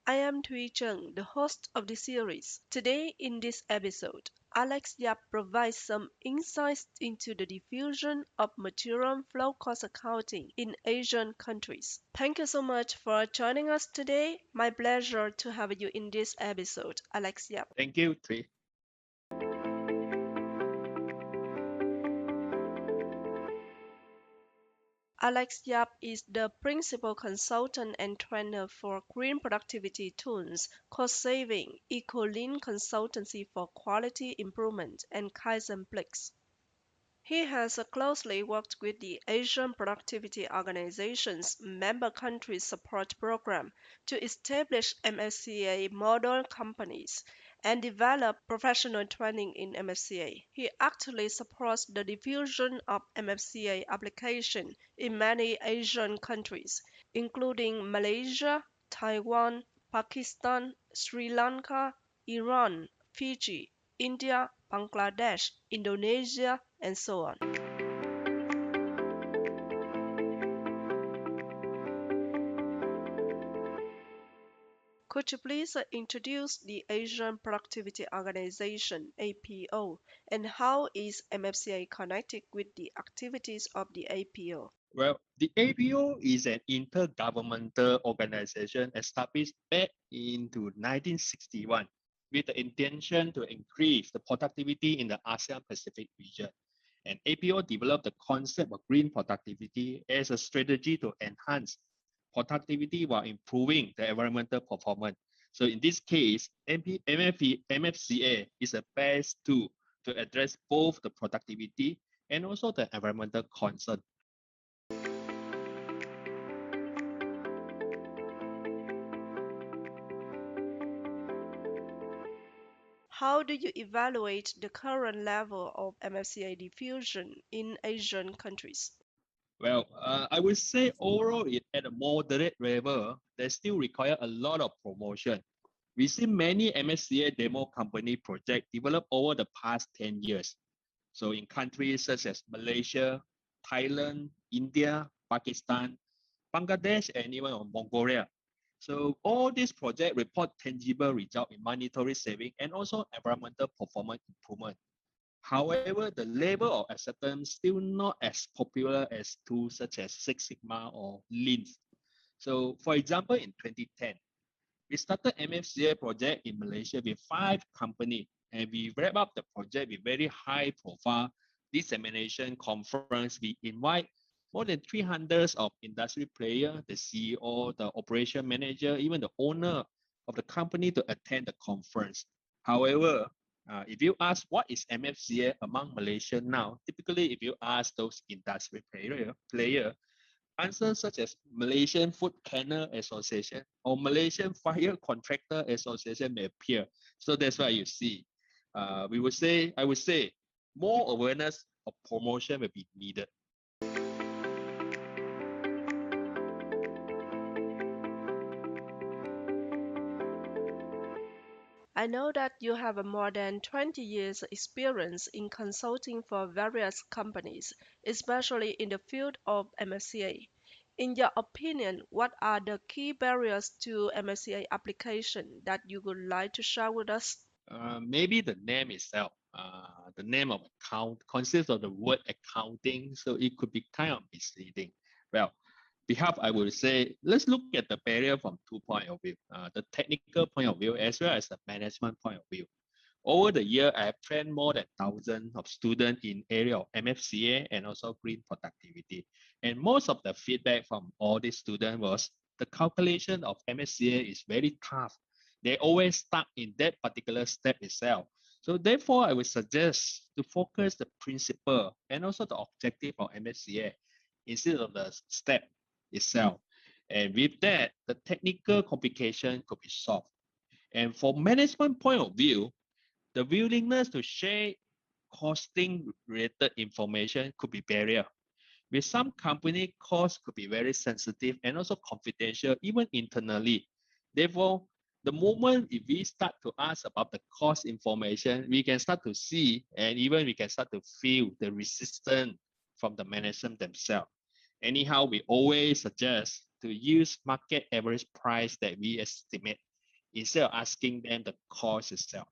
I am Thuy Trần, the host of the series. Today, in this episode, Alex Yap provides some insights into the diffusion of material flow cost accounting in Asian countries. Thank you so much for joining us today. My pleasure to have you in this episode, Alex Yap. Thank you, Tree. Alex Yap is the principal consultant and trainer for green productivity tools, cost saving, eco-lean consultancy for quality improvement, and Kaizen. He has closely worked with the Asian Productivity Organization's member countries support program to establish MFCA model companies and develop professional training in MFCA. He actively supports the diffusion of MFCA application in many Asian countries, including Malaysia, Taiwan, Pakistan, Sri Lanka, Iran, Fiji, India, Bangladesh, Indonesia, and so on. Could you please introduce the Asian Productivity Organization (APO) and how is MFCA connected with the activities of the APO? Well, the APO is an intergovernmental organization established back into 1961 with the intention to increase the productivity in the ASEAN Pacific region. And APO developed the concept of green productivity as a strategy to enhance productivity while improving the environmental performance. So in this case, MFCA is the best tool to address both the productivity and also the environmental concern. How do you evaluate the current level of MFCA diffusion in Asian countries? Well, I would say overall at a moderate level, they still require a lot of promotion. We see many MSCA demo company projects developed over the past 10 years. So in countries such as Malaysia, Thailand, India, Pakistan, Bangladesh, and even Mongolia. So all these projects report tangible results in monetary saving and also environmental performance improvement. However, the level of acceptance still not as popular as tools such as Six Sigma or Lean. So for example, in 2010, we started MFCA project in Malaysia with 5 companies, and we wrap up the project with very high profile dissemination conference. We invite more than 300 of industry players, the CEO, the operation manager, even the owner of the company to attend the conference. However, if you ask what is MFCA among Malaysia now, typically if you ask those industry player, answers such as Malaysian Food Kennel Association or Malaysian Fire Contractor Association may appear. So that's why you see. I would say, more awareness of promotion will be needed. I know that you have a more than 20 years experience in consulting for various companies, especially in the field of MSCA. In your opinion, what are the key barriers to MSCA application that you would like to share with us? Maybe the name itself, the name of account consists of the word accounting, so it could be kind of misleading. Well, behalf, I would say, let's look at the barrier from 2 points of view, the technical point of view as well as the management point of view. Over the year, I have trained more than thousands of students in area of MFCA and also green productivity. And most of the feedback from all these students was the calculation of MFCA is very tough. They always stuck in that particular step itself. So therefore, I would suggest to focus the principle and also the objective of MFCA instead of the step itself. And with that, the technical complication could be solved. And for management point of view, the willingness to share costing related information could be barrier. With some company, cost could be very sensitive and also confidential, even internally. Therefore, the moment if we start to ask about the cost information, we can start to see and even we can start to feel the resistance from the management themselves. Anyhow, we always suggest to use market average price that we estimate instead of asking them the cost itself.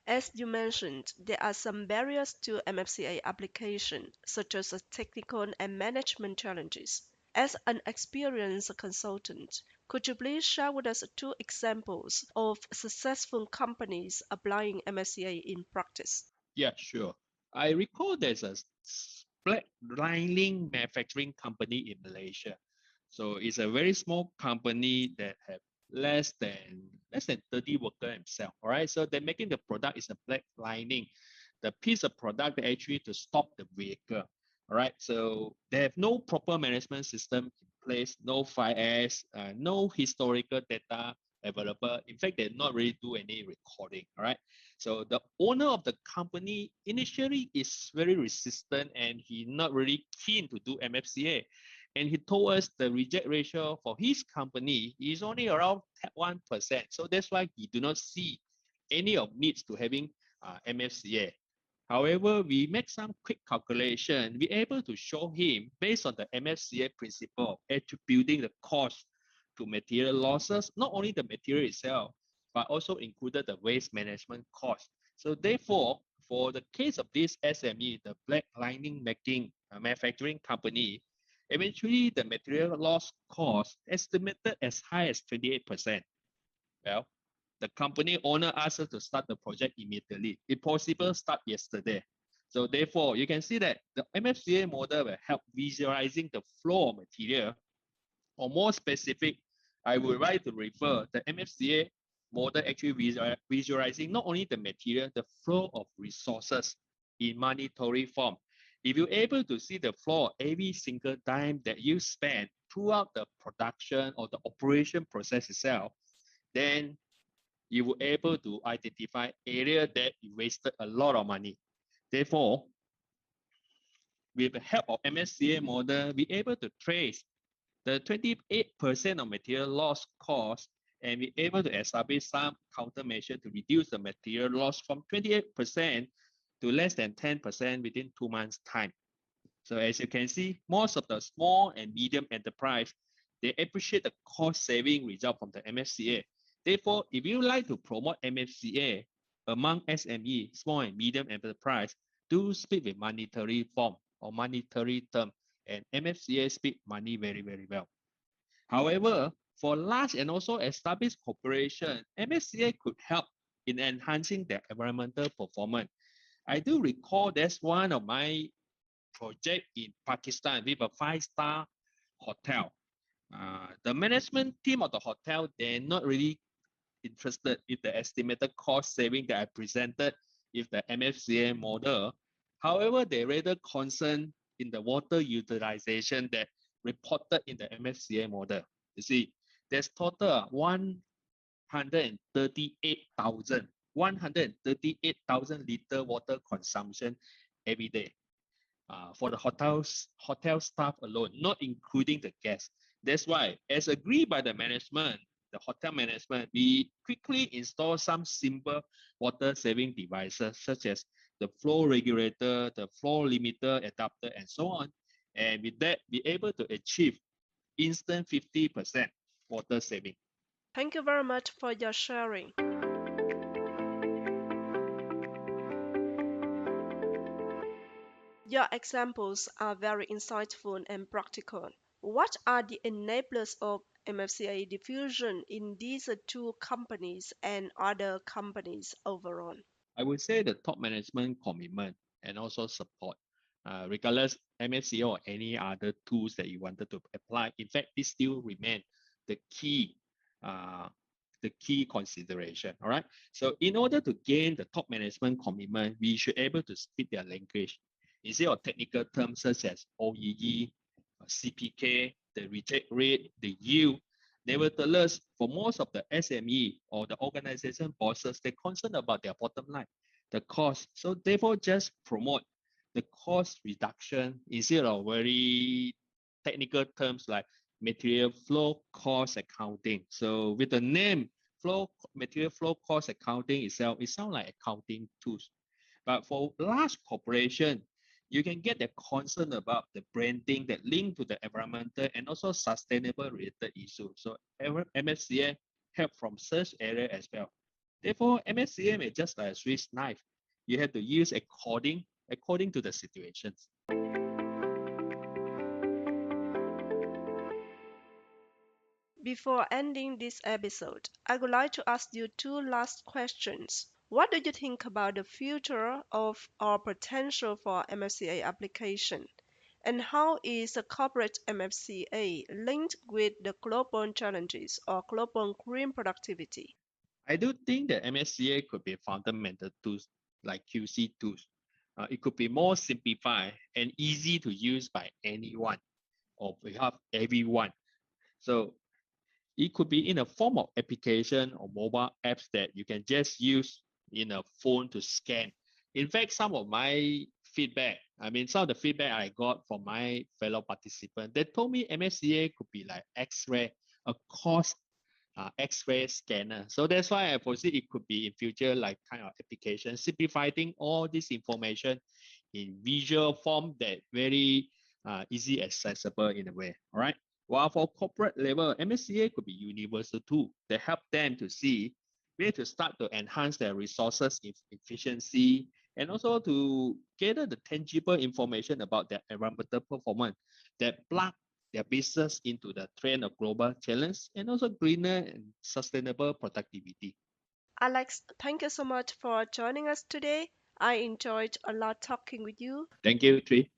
As you mentioned, there are some barriers to MFCA application, such as technical and management challenges. As an experienced consultant, could you please share with us two examples of successful companies applying MFCA in practice? Yeah, sure. I recall there's a black lining manufacturing company in Malaysia. So it's a very small company that have less than 30 workers themselves. All right. So they're making the product is a black lining, the piece of product actually to stop the vehicle. All right. So they have no proper management system in place, no 5S, no historical data available. In fact, they not really do any recording. All right. So the owner of the company initially is very resistant and he not really keen to do MFCA. And he told us the reject ratio for his company is only around 1%. So that's why he do not see any of needs to having MFCA. However, we make some quick calculation. We're able to show him based on the MFCA principle of attributing the cost to material losses, not only the material itself, but also included the waste management cost. So therefore, for the case of this SME, the black lining making manufacturing company, eventually the material loss cost estimated as high as 28%. Well, the company owner asked us to start the project immediately. If possible, start yesterday. So therefore, you can see that the MFCA model will help visualizing the flow of material. Or more specific, I would like to refer the MFCA model actually visualizing not only the material, the flow of resources in monetary form. If you're able to see the flow of every single dime that you spend throughout the production or the operation process itself, then you will able to identify area that you wasted a lot of money. Therefore, with the help of MFCA model, we able to trace the 28% of material loss cost and be able to establish some countermeasure to reduce the material loss from 28% to less than 10% within 2 months' time. So as you can see, most of the small and medium enterprise, they appreciate the cost saving result from the MFCA. Therefore, if you like to promote MFCA among SME, small and medium enterprise, do speak with monetary form or monetary term, and MFCA speak money very, very well. However, for large and also established corporation, MFCA could help in enhancing their environmental performance. I do recall that's one of my project in Pakistan with a five-star hotel. The management team of the hotel, they're not really interested in the estimated cost saving that I presented with the MFCA model. However, they rather concerned in the water utilization that reported in the MFCA model. You see, there's total 138,000 liter water consumption every day for the hotel staff alone, not including the guests. That's why, as agreed by the management, the hotel management, we quickly install some simple water saving devices such as the flow regulator, the flow limiter adapter, and so on. And with that, be able to achieve instant 50% water saving. Thank you very much for your sharing. Your examples are very insightful and practical. What are the enablers of MFCA diffusion in these two companies and other companies overall? I would say the top management commitment and also support, regardless MFCA or any other tools that you wanted to apply. In fact, this still remain the key, uh, the key consideration. All right. So in order to gain the top management commitment, we should able to speak their language instead of technical terms such as OEE, CPK, the reject rate, the yield. Nevertheless, for most of the SME or the organization bosses, they're concerned about their bottom line, the cost. So therefore, just promote the cost reduction instead of very technical terms like material flow cost accounting. So with the name material flow cost accounting itself, it sounds like accounting tools. But for large corporation, You can get their concern about the branding that link to the environmental and also sustainable related issues. So MFCA help from such area as well. Therefore, MFCA may just like a Swiss knife. You have to use according to the situations. Before ending this episode, I would like to ask you two last questions. What do you think about the future of or potential for MFCA application? And how is the corporate MFCA linked with the global challenges or global green productivity? I do think that MSCA could be fundamental tools like QC tools. It could be more simplified and easy to use by anyone or perhaps everyone. So it could be in a form of application or mobile apps that you can just use in a phone to scan. In fact, some of the feedback I got from my fellow participants, they told me MSCA could be like X-ray, a cost X-ray scanner. So that's why I foresee it could be in future like kind of application, simplifying all this information in visual form that very easy accessible in a way. All right. While for corporate level, MSCA could be universal tool that help them to see where to start to enhance their resources efficiency and also to gather the tangible information about their environmental performance that plug their business into the trend of global challenge and also greener and sustainable productivity. Alex, thank you so much for joining us today. I enjoyed a lot talking with you. Thank you, Tri.